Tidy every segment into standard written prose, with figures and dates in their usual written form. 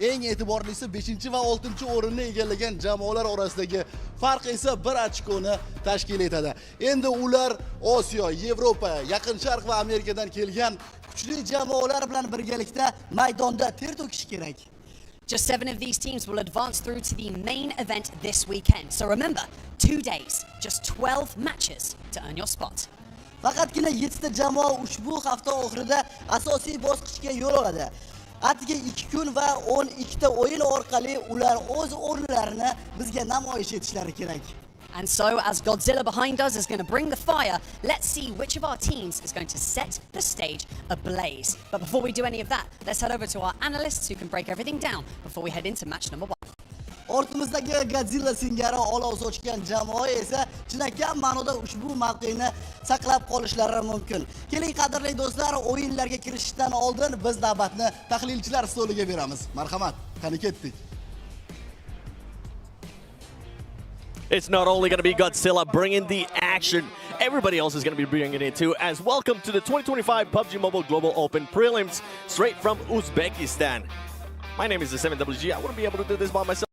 Eng e'tiborlisi 5 va 6 o'rinni egallagan jamoalar orasidagi farq esa 1 ochkoni tashkil etadi. Endi ular Osiyo, Yevropa, Yaqin Sharq va Amerikadan kelgan kuchli jamoalar bilan birgalikda maydonda ter to'kish kerak. Just 7 of these teams will advance through to the main event this weekend. So remember, 2 days, just 12 matches to earn your spot. Faqatgina 7 ta jamoa ushbu hafta oxirida asosiy bosqichga yo'l oladi. Atigi 2 kun va 12 ta o'yin orqali ular o'z o'rinlarini bizga namoyish etishlari kerak. And so, as Godzilla behind us is going to bring the fire, let's see which of our teams is going to set the stage ablaze. But before we do any of that, let's head over to our analysts who can break everything down before we head into match number 1. Ortimizdagi Godzilla singari olov sochgan jamoa esa chinakam ma'noda ushbu mavqeni saqlab qolishlari mumkin. Keling qadrli do'stlar, o'yinlarga kirishdan oldin biz navbatni tahlilchilar stoliga beramiz. Marhamat, qani ketdik. It's not only going to be Godzilla bringing the action, everybody else is going to be bringing it too. As welcome to the 2025 PUBG Mobile Global Open Prelims, straight from Uzbekistan. My name is the 7WG. I wouldn't be able to do this by myself.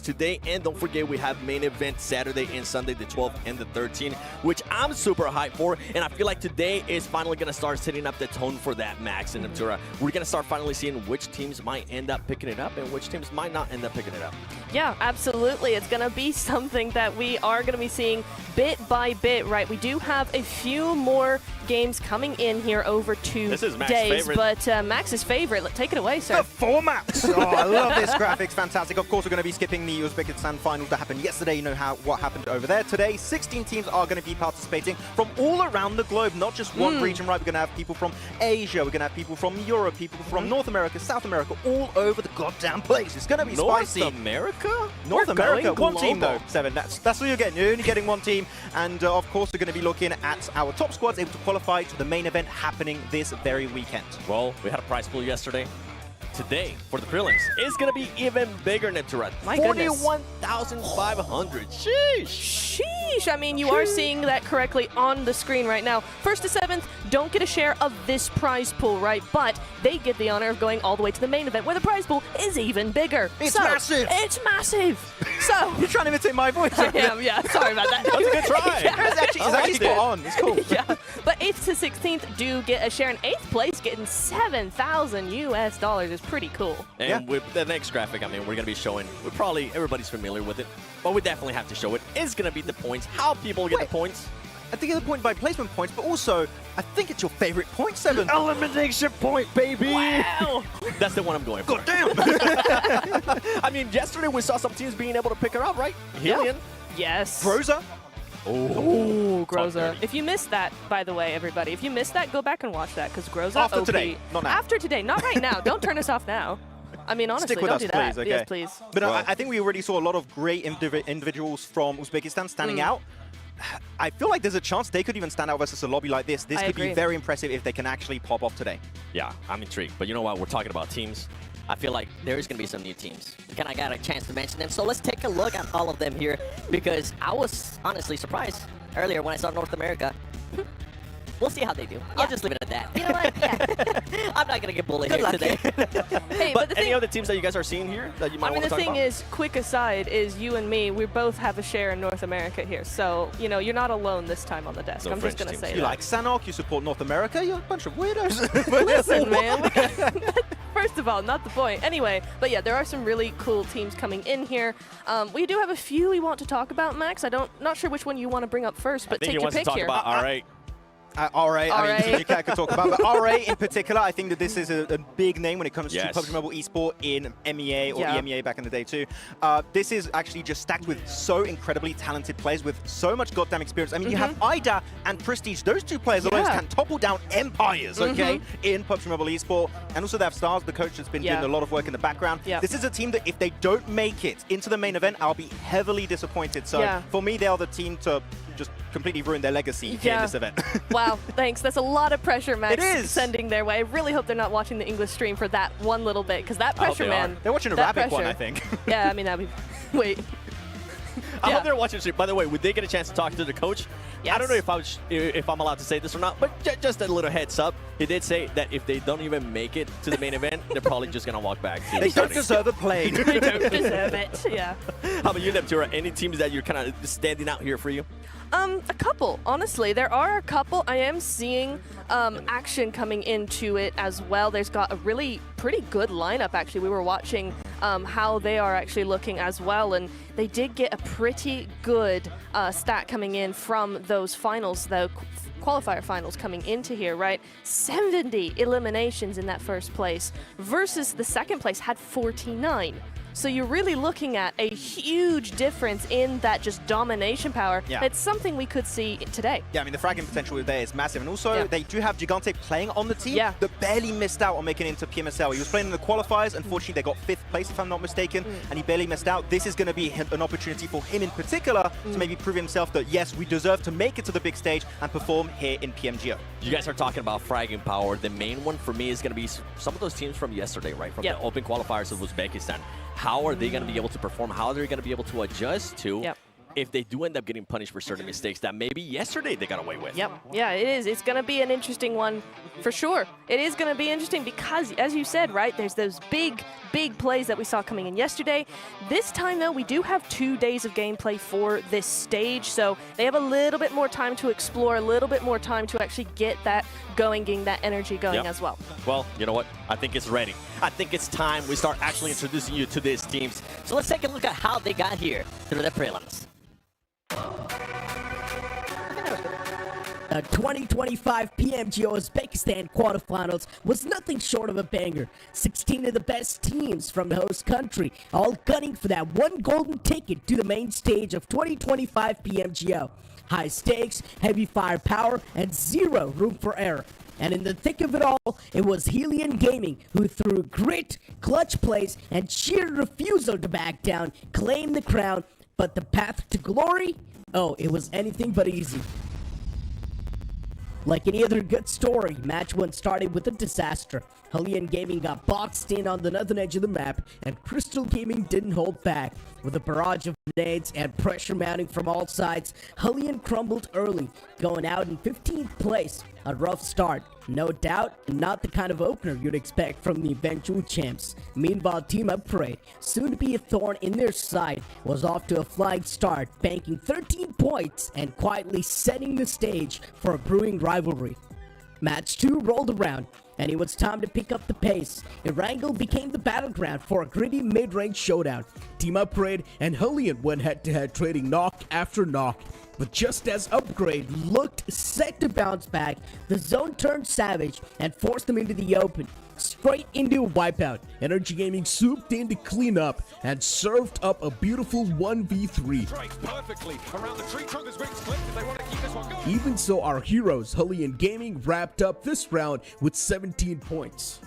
Today, and don't forget we have main event Saturday and Sunday, the 12th and the 13th, which I'm super hyped for, and I feel like today is finally going to start setting up the tone for that, Max and Natura. We're going to start finally seeing which teams might end up picking it up and which teams might not end up picking it up. Yeah, absolutely. It's going to be something that we are going to be seeing bit by bit, right? We do have a few more games coming in here over 2 This is Max's days, favorite. but Max's favorite. Take it away, sir. The formats! Oh, I love this graphics, fantastic. Of course, we're going to be skipping the Uzbekistan final that happened yesterday. You know what happened over there. Today, 16 teams are going to be participating from all around the globe, not just one region, right? We're going to have people from Asia, we're going to have people from Europe, people from North America, South America, all over the goddamn place. It's going to be spicy. North America? North America, one team though, global. 7. That's what you're getting. You're only getting one team. And of course, we're going to be looking at our top squads able to qualify to the main event happening this very weekend. Well, we had a prize pool yesterday. Today, for the prelims, it's going to be even bigger, Natura. My goodness. 41,500. Sheesh. Sheesh. I mean, you are seeing that correctly on the screen right now. 1st to 7th don't get a share of this prize pool, right? But they get the honor of going all the way to the main event, where the prize pool is even bigger. It's massive. It's massive. So You're trying to imitate my voice. I am, yeah. Sorry about that. That's a good try. Yeah. It's actually spot on. It's cool. Yeah, but 8th to 16th do get a share. In 8th place, getting $7,000 US is pretty cool. And with the next graphic, I mean, we're going to be showing, everybody's familiar with it, but we definitely have to show it. It's going to be the points, how people get the points. I think it's a point by placement points, but also, I think it's your favorite point, 7. Elimination point, baby! Wow. That's the one I'm going for. God damn! I mean, yesterday we saw some teams being able to pick her up, right? Hillian. Yes. Groza? Oh, Groza. dirty. If you missed that, by the way, everybody, if you missed that, go back and watch that, because Groza After OP. today, not now. After today, not right now. Don't turn us off now. I mean, honestly, Stick with don't us, do that. please, okay? Yes, please. But Well. I think we already saw a lot of great individuals from Uzbekistan standing out. I feel like there's a chance they could even stand out versus a lobby like this. This I could be agree. very impressive if they can actually pop off today. Yeah, I'm intrigued. But you know what? We're talking about teams. I feel like there is going to be some new teams. I got a chance to mention them. So let's take a look at all of them here, because I was honestly surprised earlier when I saw North America. We'll see how they do. I'll just leave it at that. You know what? Yeah. I'm not going to get bullied here today. Hey, But the any thing, other teams that you guys are seeing here that you might I mean, want to the talk thing about? is, quick aside, is you and me, we both have a share in North America here. So, you know, you're not alone this time on the desk. No I'm just French going to teams. say You that. like Sanok, you support North America, you're a bunch of weirdos. Listen, man. First of all, not the point. Anyway, but yeah, there are some really cool teams coming in here. We do have a few we want to talk about, Max. Not sure which one you want to bring up first, but take your pick here. All right. RA, I mean, I could talk about, but RA in particular, I think that this is a big name when it comes to PUBG Mobile Esport in MEA or EMEA back in the day too. This is actually just stacked with so incredibly talented players with so much goddamn experience. I mean, you have Ida and Prestige. Those two players alone can topple down empires, okay, in PUBG Mobile Esport. And also they have Stars, the coach, that's been doing a lot of work in the background. This is a team that if they don't make it into the main event, I'll be heavily disappointed. So for me, they are the team to just completely ruin their legacy in this event. Wow, thanks. That's a lot of pressure, Max, it is. sending their way. I really hope they're not watching the English stream for that one little bit, because that pressure, man. They're watching a rabbit one, I think. Yeah, I mean, that'd be... Wait. I hope they're watching stream. By the way, would they get a chance to talk to the coach? Yes. I don't know if I'm allowed to say this or not, but just a little heads up. He did say that if they don't even make it to the main event, they're probably just going to walk back. They don't deserve a plane. They don't deserve it, yeah. How about you, Neptura? Any teams that you're kind of standing out here for you? A couple, honestly. There are a couple. I am seeing action coming into it as well. There's got a really pretty good lineup, actually. We were watching how they are actually looking as well, and they did get a pretty good stat coming in from those finals, the qualifier finals coming into here, right? 70 eliminations in that first place versus the second place had 49. So you're really looking at a huge difference in that just domination power. Yeah. It's something we could see today. Yeah, I mean, the fragging potential there is massive. And also, they do have Gigante playing on the team that barely missed out on making it into PMSL. He was playing in the qualifiers. Unfortunately, they got 5th place, if I'm not mistaken, and he barely missed out. This is going to be an opportunity for him in particular to maybe prove himself that, yes, we deserve to make it to the big stage and perform here in PMGO. You guys are talking about fragging power. The main one for me is going to be some of those teams from yesterday, right? From the open qualifiers of Uzbekistan. How are they going to be able to perform? How are they going to be able to adjust to if they do end up getting punished for certain mistakes that maybe yesterday they got away with? Yeah, it is. It's going to be an interesting one for sure. It is going to be interesting because, as you said, right, there's those big plays that we saw coming in yesterday. This time, though, we do have 2 days of gameplay for this stage, so they have a little bit more time to explore, a little bit more time to actually get that going, getting that energy going as well. Well, you know what? I think it's ready. I think it's time we start actually introducing you to these teams. So let's take a look at how they got here through the prelims. The 2025 PMGO Uzbekistan quarterfinals was nothing short of a banger. 16 of the best teams from the host country, all gunning for that one golden ticket to the main stage of 2025 PMGO. High stakes, heavy firepower, and zero room for error. And in the thick of it all, it was Helion Gaming who through grit, clutch plays, and sheer refusal to back down, claimed the crown. But the path to glory? Oh, it was anything but easy. Like any other good story, match 1 started with a disaster. Helion Gaming got boxed in on the northern edge of the map, and Crystal Gaming didn't hold back. With a barrage of grenades and pressure mounting from all sides, Helion crumbled early, going out in 15th place. A rough start, no doubt, not the kind of opener you'd expect from the eventual champs. Meanwhile, Team Upgrade, soon to be a thorn in their side, was off to a flying start, banking 13 points and quietly setting the stage for a brewing rivalry. Match 2 rolled around, and it was time to pick up the pace. Erangel became the battleground for a gritty mid-range showdown. Team Upgrade and Helion went head-to-head, trading knock after knock. But just as Upgrade looked set to bounce back, the zone turned savage and forced them into the open. Straight into a wipeout, Energy Gaming swooped in to clean up and served up a beautiful 1v3. Even so, our heroes, Helion Gaming, wrapped up this round with 17 points.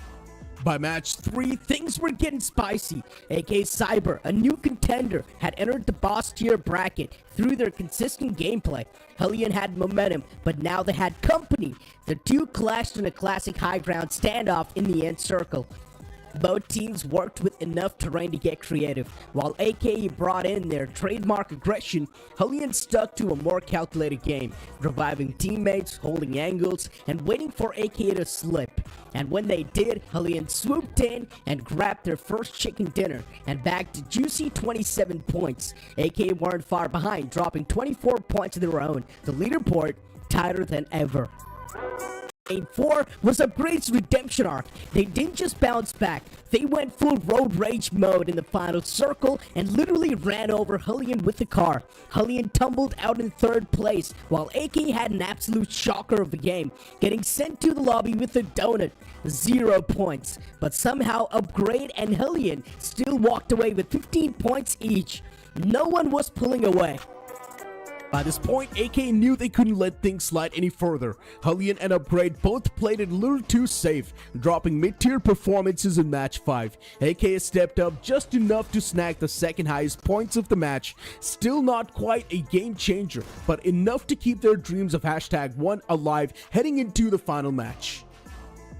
By match 3, things were getting spicy. AK Cyber, a new contender, had entered the boss tier bracket through their consistent gameplay. Helion had momentum, but now they had company. The two clashed in a classic high ground standoff in the end circle. Both teams worked with enough terrain to get creative. While AKE brought in their trademark aggression, Helion stuck to a more calculated game, reviving teammates, holding angles, and waiting for AKE to slip. And when they did, Helion swooped in and grabbed their first chicken dinner and bagged a juicy 27 points. AKE weren't far behind, dropping 24 points of their own. The leaderboard tighter than ever. Game 4 was Upgrade's redemption arc. They didn't just bounce back, they went full road rage mode in the final circle and literally ran over Hullion with the car. Hullion tumbled out in 3rd place, while AK had an absolute shocker of the game, getting sent to the lobby with a donut. 0 points, but somehow Upgrade and Hullion still walked away with 15 points each. No one was pulling away. By this point, AK knew they couldn't let things slide any further. Hullion and Upgrade both played it a little too safe, dropping mid-tier performances in match 5. AK stepped up just enough to snag the 2nd highest points of the match. Still not quite a game changer, but enough to keep their dreams of #1 alive heading into the final match.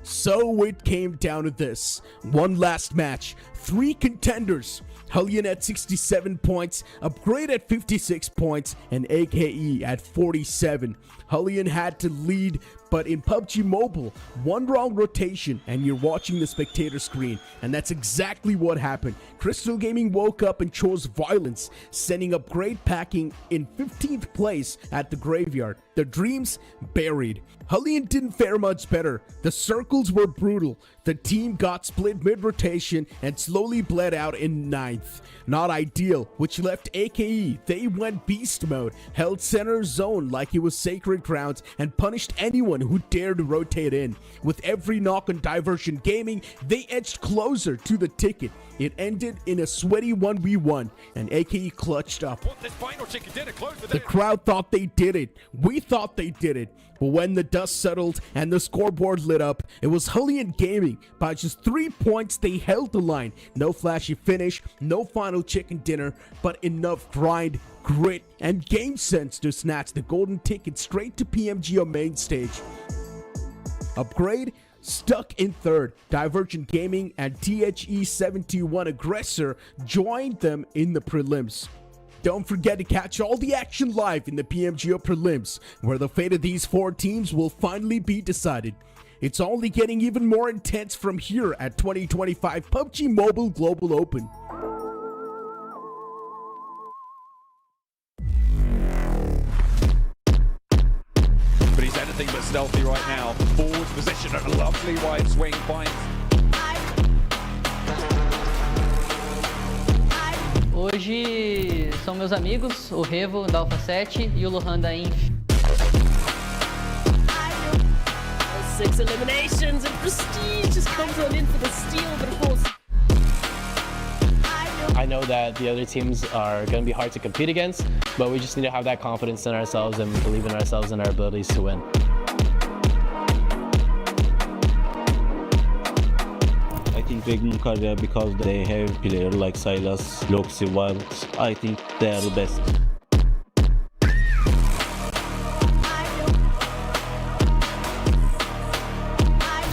So it came down to this. One last match, 3 contenders. Hullion at 67 points, Upgrade at 56 points, and AKE at 47. Hullion had to lead, but in PUBG Mobile, one wrong rotation and you're watching the spectator screen, and that's exactly what happened. Crystal Gaming woke up and chose violence, sending Upgrade packing in 15th place at the graveyard. Their dreams buried. Hullion didn't fare much better. The circles were brutal. The team got split mid-rotation and slowly bled out in 9th. Not ideal, which left AKE. They went beast mode, held center zone like it was sacred grounds, and punished anyone who dared to rotate in. With every knock on Diversion Gaming, they edged closer to the ticket. It ended in a sweaty 1v1, and AKE clutched up. The crowd thought they did it. We thought they did it. But when the dust settled and the scoreboard lit up, it was Hullion Gaming. By just 3 points, they held the line. No flashy finish, no final chicken dinner, but enough grind, grit, and game sense to snatch the golden ticket straight to PMGO main stage. Upgrade stuck in 3rd. Divergent Gaming and THE71 Aggressor joined them in the prelims. Don't forget to catch all the action live in the PMGO Prelims, where the fate of these 4 teams will finally be decided. It's only getting even more intense from here at 2025 PUBG Mobile Global Open. But he's anything but stealthy right now. Forward position and a lovely wide swing finds. Hoje são meus amigos, o Revo da Alpha 7 e o Lohan da Inf. 6 eliminations and Prestige just comes on in for the steal, but of course I know that the other teams are going to be hard to compete against, but we just need to have that confidence in ourselves and believe in ourselves and our abilities to win. I think Regnum Career, because they have players like Silas, Loxy, Wild, I think they are the best.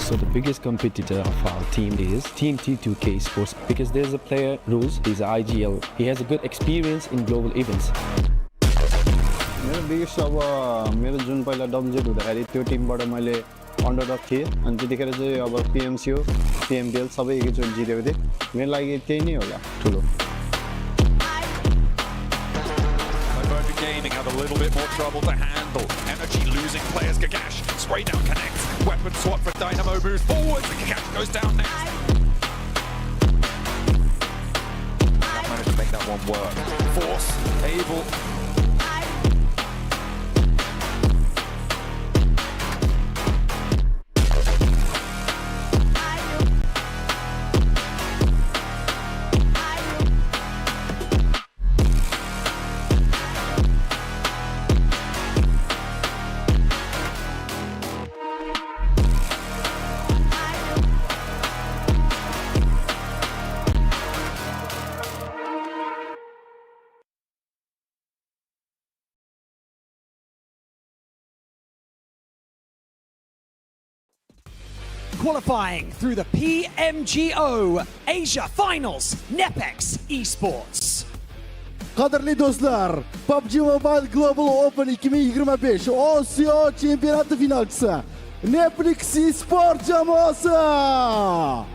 So the biggest competitor of our team is Team T2K Esports, because there's a player, Rose, he's an IGL. He has a good experience in global events. मेरो biggest अब मेरो जुन पहिला डब्लुजेड हुँदाखेरि त्यो टिमबाट मैले underdog थिएँ अनि त्यतिखेर चाहिँ अब PMCO, PMPL सबै एकैचोटि जितेको थिएँ। मेरो लागि त्यही नै होला ठुलो। Gaming have a little bit more trouble to handle. Energy losing players. Gagash spray down connects. Weapon swap for Dynamo moves forwards. Gagash goes down next. Managed to make that one work. Force able. Qualifying through the PMGO Asia Finals, Nepex Esports. Qadrli do'stlar, PUBG Mobile Global Open 2025 Osiyo chempionati finalchisi Nepex Esports jamoasi.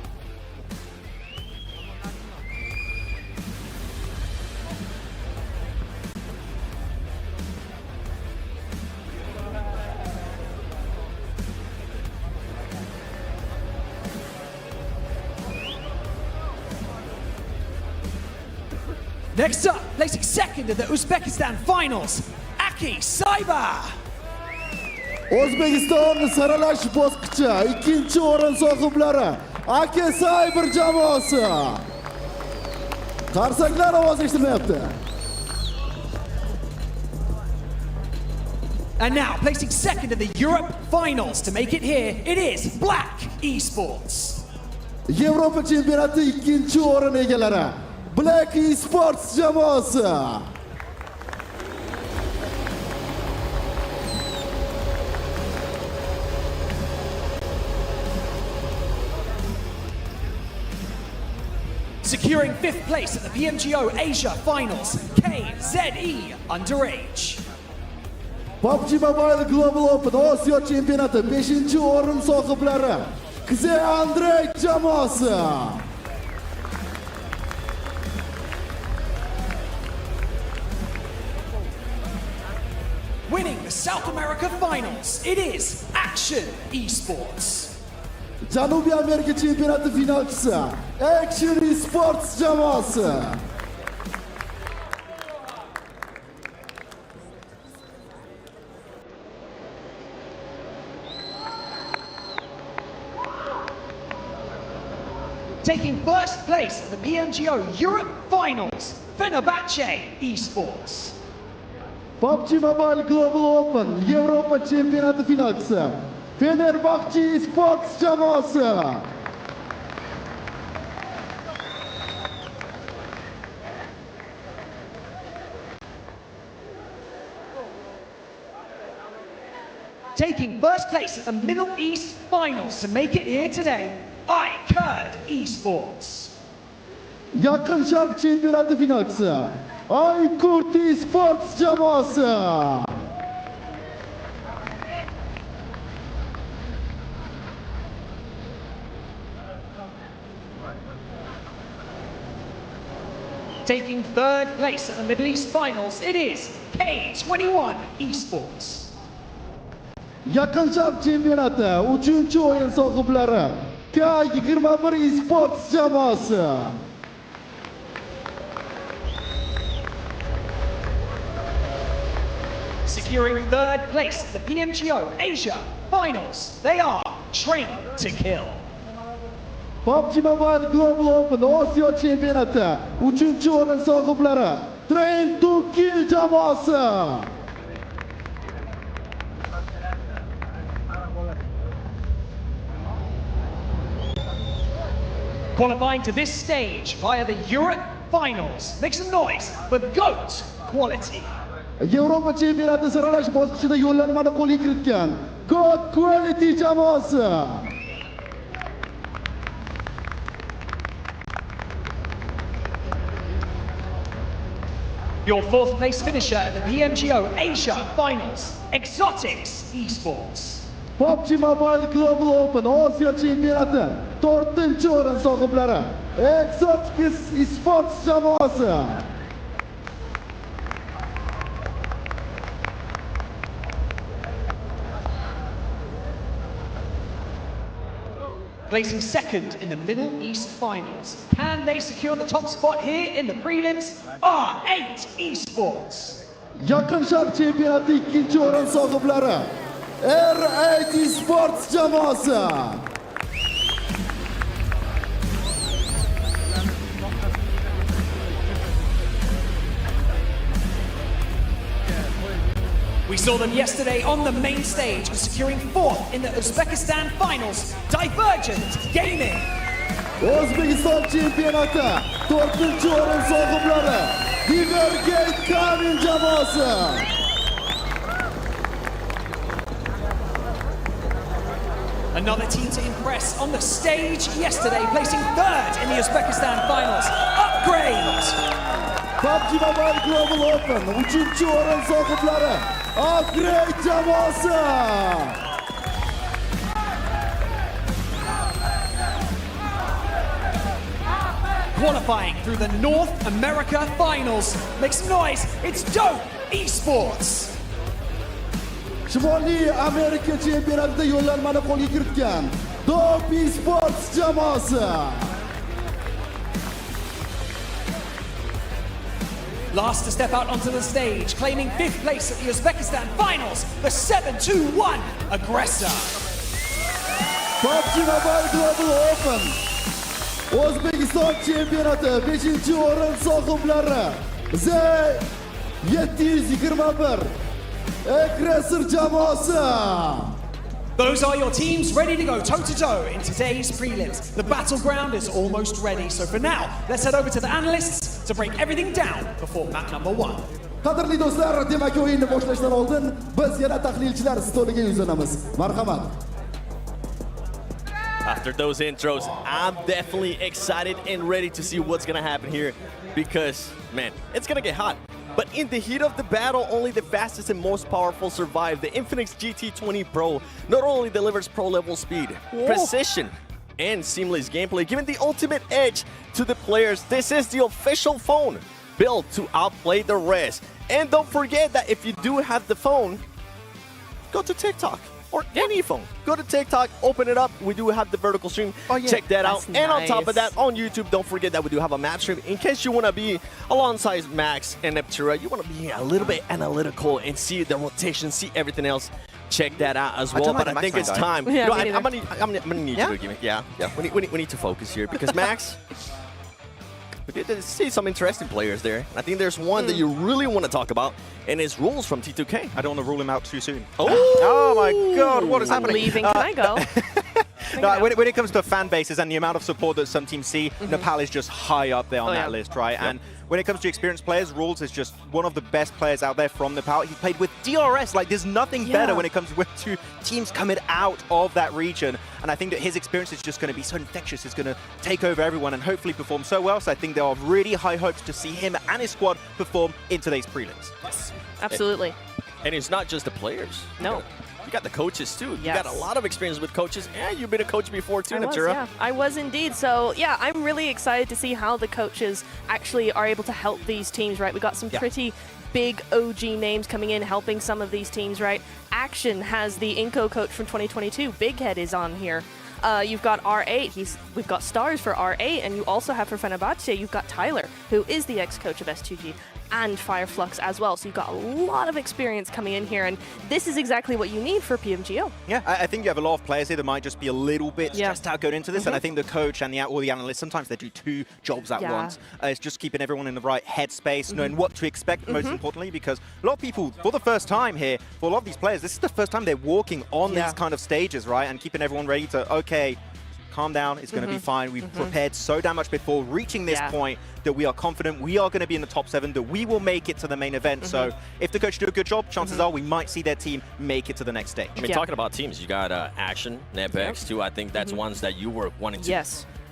Next up, placing second in the Uzbekistan finals, Aki Cyber. O'zbekiston saralash bosqichi ikkinchi o'rin sohiblari Aki Cyber jamoasi. Qarsaklar ovozi eshitilmayapti. And now, placing second in the Europe finals to make it here, it is Black Esports. Yevropa chempionati ikkinchi o'rin egalari Black Esports jamoasi. Securing fifth place at the PMGO Asia finals, KZE Underage. PUBG Mobile Global Open Osiyo chempionati 5-chi o'rin sohiblari KZE Underage jamoasi. Winning the South America finals, it is Action Esports. Janubiy Amerika chempionati finalchisi Action Esports jamoasi. Taking first place at the PMGO Europe finals, Fenerbahce Esports. PUBG Mobile Global Open Yevropa chempionati finalchisi Fenerbahce Esports jamoasi. Taking first place at the Middle East finals to make it here today, iCurd Esports. Yaqin Sharq chempionati finalchisi iCurd Esports jamoasi. Taking third place at the Middle East finals, it is K21 Esports. Yaqin Sharq chempionati 3-chi o'yin sohiblari K21 Esports jamoasi. Securing third place at the PMGO Asia finals, they are Train to Kill. PUBG Mobile Global Open Osiyo chempionati 3-chi o'rin sohiblari Train to Kill jamoasi. Qualifying to this stage via the Europe finals. Make some noise for GOAT Quality. Yevropa chempionati saralash bosqichida yo'llanmani qo'lga kiritgan GOAT Quality jamoasi. Your fourth place finisher at the PMGO Asia finals, Exotics Esports. PUBG Mobile Global Open Osiyo chempionati 4-chi o'rin sohiblari Exotics Esports jamoasi. Placing second in the Middle East finals. Can they secure the top spot here in the prelims? R8 Esports. Yaqin Sharq chempionati 2-chi o'rin sohiblari R8 Esports jamoasi. We saw them yesterday on the main stage, securing fourth in the Uzbekistan finals, Divergent Gaming. O'zbekiston chempionati 4-chi o'rin sohiblari Divergent Gaming jamoasi. Another team to impress on the stage yesterday, placing third in the Uzbekistan finals, Upgrade. PUBG Mobile Global Open 3-chi o'rin sohiblari Upgrade jamoasi. Qualifying through the North America finals. Make some noise, it's Dope Esports. Shimoliy Amerika chempionatida yo'llanmani qo'lga kiritgan Dope Esports jamoasi. Last to step out onto the stage, claiming 5th place at the Uzbekistan finals, the 7-2-1 aggressor. PUBG Mobile Global Open O'zbekiston chempionati 5-o'rin sohiblari Z721 aggressor jamoasi. Those are your teams ready to go toe-to-toe in today's prelims. The battleground is almost ready, so for now, let's head over to the analysts to break everything down before map number 1. Qadrli do'stlar, demak o'yinni boshlashdan oldin biz yana tahlilchilar stoliga yuzlanamiz. Marhamat. After those intros, I'm definitely excited and ready to see what's gonna happen here because, man, it's gonna get hot. But in the heat of the battle, only the fastest and most powerful survive. The Infinix GT20 Pro not only delivers pro-level speed, precision, and seamless gameplay, giving the ultimate edge to the players. This is the official phone built to outplay the rest. And don't forget that if you do have the phone, go to TikTok. Or any phone. Go to TikTok, open it up. We do have the vertical stream. Check that out. Nice. And on top of that, on YouTube, don't forget that we do have a map stream. In case you want to be alongside Max and Neptura, you want to be a little bit analytical and see the rotation, see everything else. Check that out as well. But I think it's time. Yeah, I'm gonna need you to give me. Yeah. We need to focus here because Max. We did see some interesting players there. I think there's one that you really want to talk about, and it's Rules from T2K. I don't want to rule him out too soon. Oh my God, what is I'm happening? leaving. Can I go? No, when it comes to fan bases and the amount of support that some teams see, Nepal is just high up there on that list, right? And when it comes to experienced players, Rules is just one of the best players out there from Nepal. He played with DRS. Like, there's nothing better when it comes to teams coming out of that region. And I think that his experience is just going to be so infectious. It's going to take over everyone and hopefully perform so well. So I think there are really high hopes to see him and his squad perform in today's prelims. Absolutely. And it's not just the players. No. You got the coaches too. You Yes. got a lot of experience with coaches. And you've been a coach before too, I was, Neptura. yeah. I was indeed. So, yeah, I'm really excited to see how the coaches actually are able to help these teams, right? We got some pretty big OG names coming in, helping some of these teams, right? Action has the Inco coach from 2022. Big Head is on here. You've got R8. We've got stars for R8, and you also have for Fenerbahce, you've got Tyler, who is the ex-coach of S2G, and Fireflux as well. So you've got a lot of experience coming in here, and this is exactly what you need for PMGO. Yeah, I think you have a lot of players here that might just be a little bit stressed out going into this, and I think the coach and all the analysts, sometimes they do two jobs at once. It's just keeping everyone in the right headspace, knowing what to expect, most importantly, because a lot of people, for the first time here, for a lot of these players, this is the first time they're walking on these kind of stages, right? And keeping everyone ready to, okay, calm down, it's going to be fine. We've prepared so damn much before reaching this point that we are confident we are going to be in the top 7, that we will make it to the main event. So if the coach do a good job, chances are we might see their team make it to the next stage. I mean, talking about teams, you got Action, Nepex too. I think that's ones that you were wanting to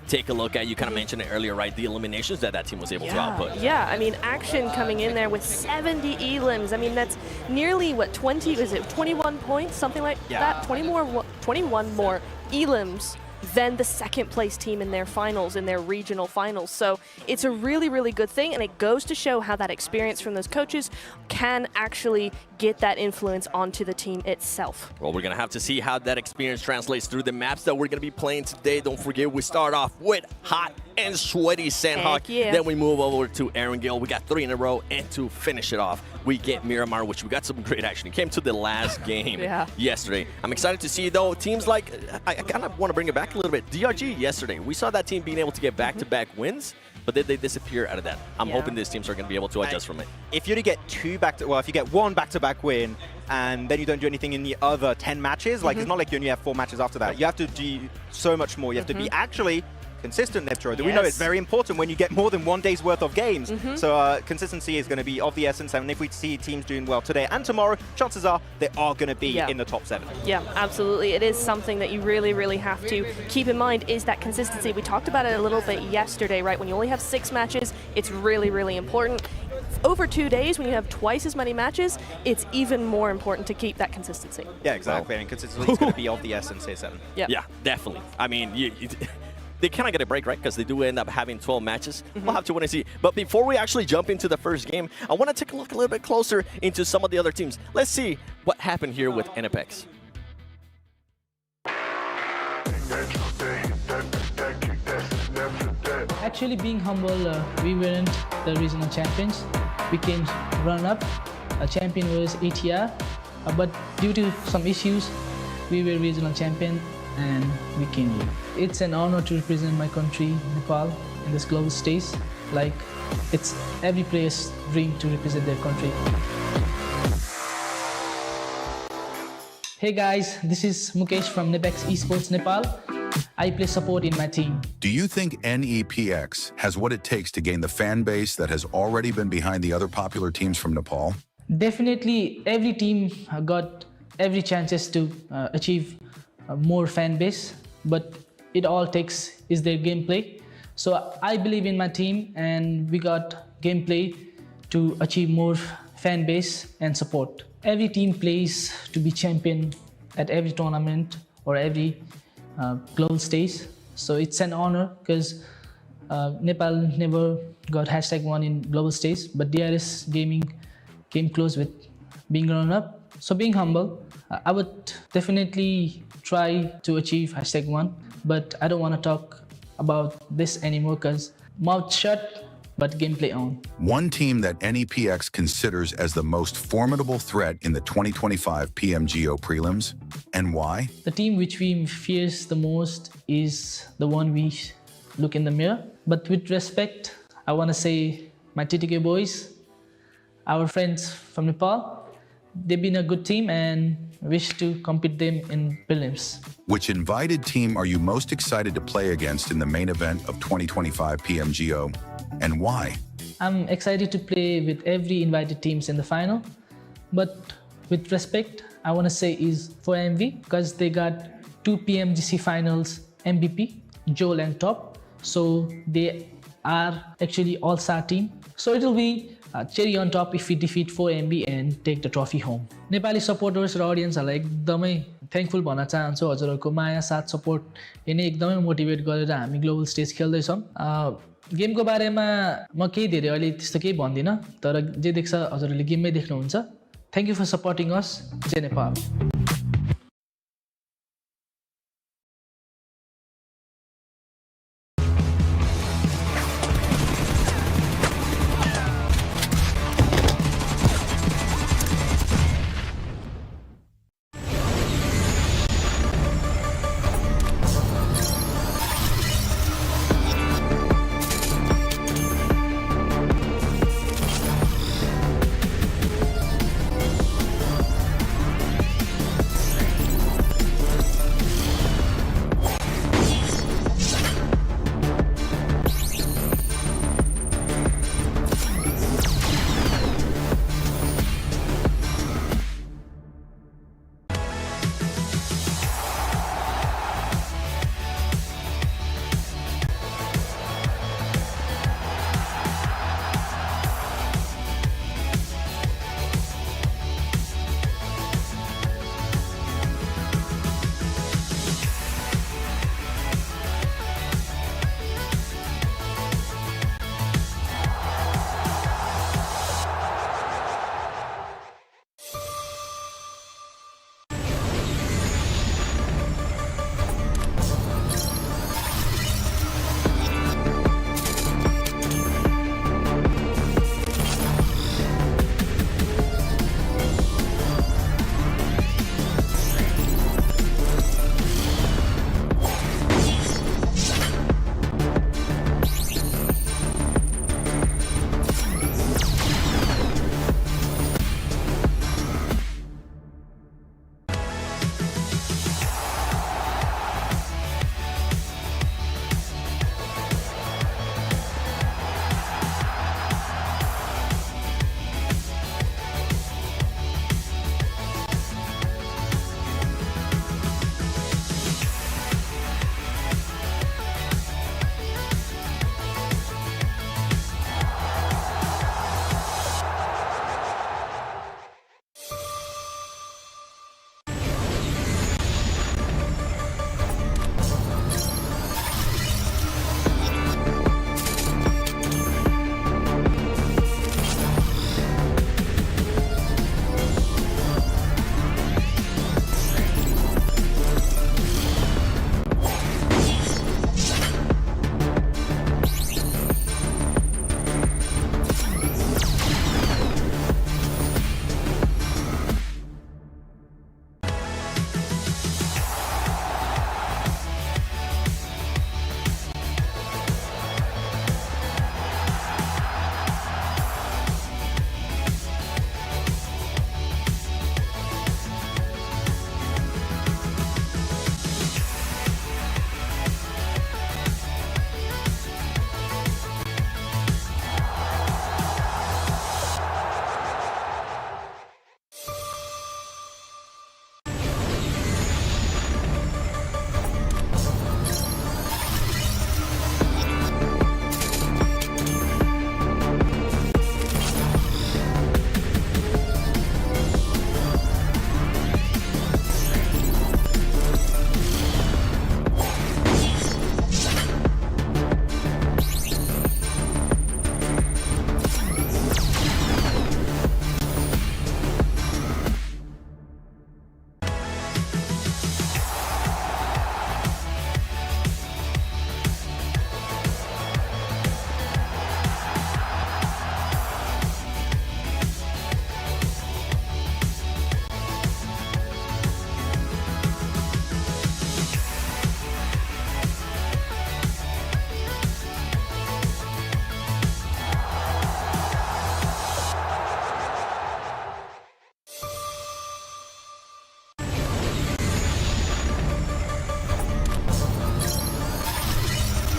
take a look at. You kind of mentioned it earlier, right? The eliminations that team was able to output. Yeah, I mean, Action coming in there with 70 elims. I mean, that's nearly, what, 21 points? Something like that? 21 more elims than the second place team in their finals, in their regional finals. So it's a really, really good thing, and it goes to show how that experience from those coaches can actually get that influence onto the team itself. Well, we're going to have to see how that experience translates through the maps that we're going to be playing today. Don't forget, we start off with hot and sweaty Sandhawk. Then we move over to Erangel. We got 3 in a row, and to finish it off, we get Miramar, which we got some great action. It came to the last game yesterday. I'm excited to see, though, teams like, I kind of want to bring it back a little bit. DRG yesterday, we saw that team being able to get back-to-back wins, but then they disappear out of that. I'm hoping these teams are going to be able to adjust from it. If you get if you get one back-to-back win, and then you don't do anything in the other 10 matches, like it's not like you only have 4 matches after that. You have to do so much more. You have to be actually consistent, Nepturo. We know it's very important when you get more than 1 day's worth of games. So consistency is going to be of the essence, and if we see teams doing well today and tomorrow, chances are they are going to be in the top 7. Yeah, absolutely. It is something that you really, really have to keep in mind, is that consistency. We talked about it a little bit yesterday, right? When you only have 6 matches, it's really, really important. Over 2 days, when you have twice as many matches, it's even more important to keep that consistency. Yeah, exactly. And consistency is going to be of the essence here, 7. Yeah, definitely. I mean, they kind of get a break, right? Because they do end up having 12 matches. We'll have to wait and see. But before we actually jump into the first game, I want to take a look a little bit closer into some of the other teams. Let's see what happened here with NFX. Actually, being humble, we weren't the regional champions. we came runner-up. Champion was ATR, but due to some issues, we were regional champion and we came here. It's an honor to represent my country, Nepal, in this global stage. Like, it's every player's dream to represent their country. Hey guys, this is Mukesh from Nepex Esports Nepal. I play support in my team. Do you think NEPX has what it takes to gain the fan base that has already been behind the other popular teams from Nepal? Definitely, every team got every chances to achieve more fan base, but it all takes is their gameplay. So I believe in my team, and we got gameplay to achieve more fan base and support. Every team plays to be champion at every tournament or every global stage. So it's an honor because Nepal never got #1 in global stage, but DRS Gaming came close with being runner-up. So being humble, I would definitely try to achieve #1, but I don't want to talk about this anymore because mouth shut, but gameplay on. One team that NEPX considers as the most formidable threat in the 2025 PMGO Prelims, and why? The team which we fears the most is the one we look in the mirror. But with respect, I want to say my TTK boys, our friends from Nepal, they've been a good team and wish to compete them in prelims. Which invited team are you most excited to play against in the main event of 2025 PMGO, and why? I'm excited to play with every invited teams in the final, but with respect, I want to say is for MV because they got 2 PMGC finals MVP, Joel and Top, so they are actually all-star team. So it will be cherry on top if we defeat 4MB and take the trophy home. Nepali supporters र audienceहरुलाई एकदमै thankful भन्न चाहन्छु हजुरहरुको माया साथ support यिनी एकदमै motivate गरेर हामी global stage खेल्दै छौं। गेमको बारेमा म केही धेरै अहिले त्यस्तो केही भन्दिन तर जे देख्छ हजुरहरुले गेममै देख्नुहुन्छ। थ्याङ्क यू फर सपोर्टिङ अस। जय नेपाल।